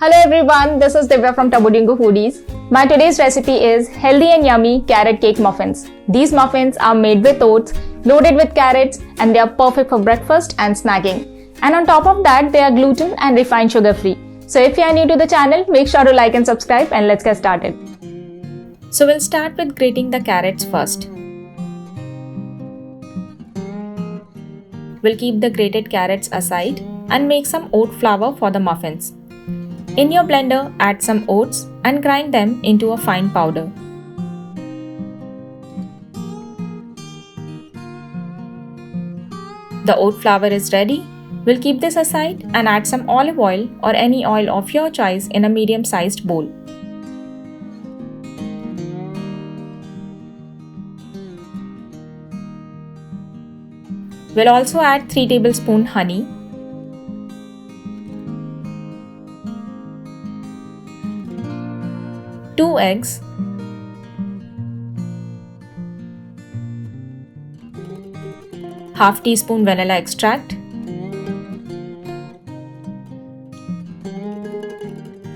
Hello everyone, this is Divya from Tabutinkufoodies. My today's recipe is healthy and yummy carrot cake muffins. These muffins are made with oats, loaded with carrots, and they are perfect for breakfast and snacking. And on top of that, they are gluten and refined sugar free. So if you are new to the channel, make sure to like and subscribe, and let's get started. So we'll start with grating the carrots first. We'll keep the grated carrots aside and make some oat flour for the muffins. In your blender, add some oats and grind them into a fine powder. The oat flour is ready. We'll keep this aside and add some olive oil or any oil of your choice in a medium-sized bowl. We'll also add 3 tablespoons honey, two eggs, half teaspoon vanilla extract,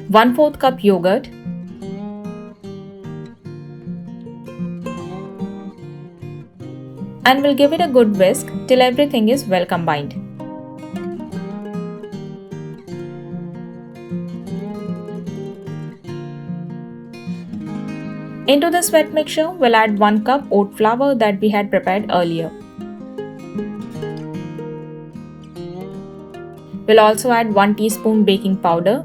1/4 cup yogurt, and we'll give it a good whisk till everything is well combined. Into this wet mixture, we'll add 1 cup oat flour that we had prepared earlier. We'll also add 1 teaspoon baking powder,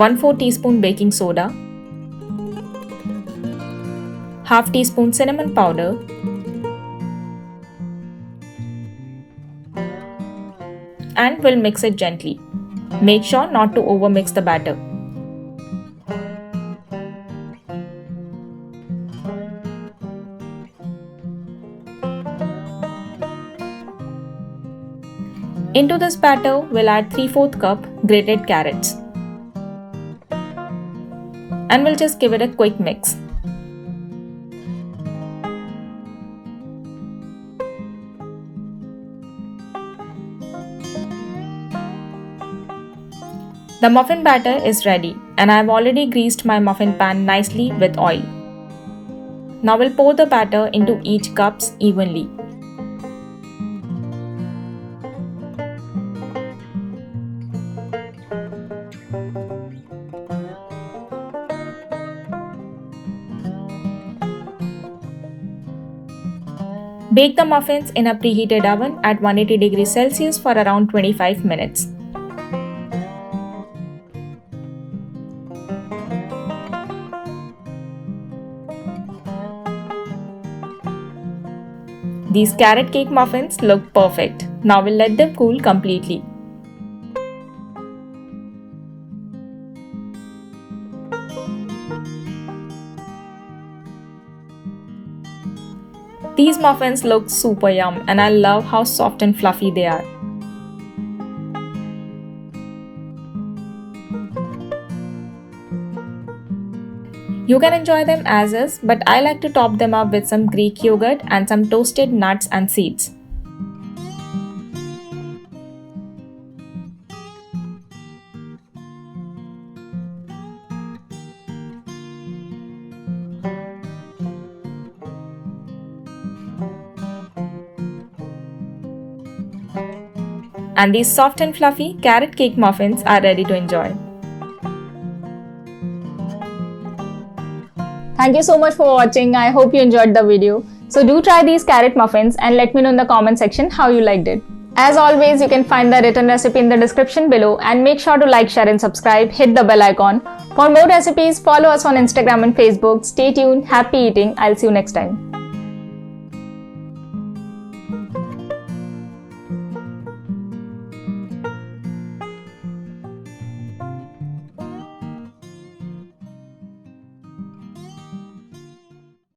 1/4 teaspoon baking soda, half teaspoon cinnamon powder, and we'll mix it gently. Make sure not to overmix the batter. Into this batter, we'll add 3/4 cup grated carrots. And we'll just give it a quick mix. The muffin batter is ready, and I've already greased my muffin pan nicely with oil. Now we'll pour the batter into each cups evenly. Bake the muffins in a preheated oven at 180 degrees Celsius for around 25 minutes. These carrot cake muffins look perfect. Now we'll let them cool completely. These muffins look super yum, and I love how soft and fluffy they are. You can enjoy them as is, but I like to top them up with some Greek yogurt and some toasted nuts and seeds. And these soft and fluffy carrot cake muffins are ready to enjoy. Thank you so much for watching. I hope you enjoyed the video. So do try these carrot muffins and let me know in the comment section how you liked it. As always, you can find the written recipe in the description below, and make sure to like, share and subscribe. Hit the bell icon. For more recipes, follow us on Instagram and Facebook. Stay tuned. Happy eating. I'll see you next time.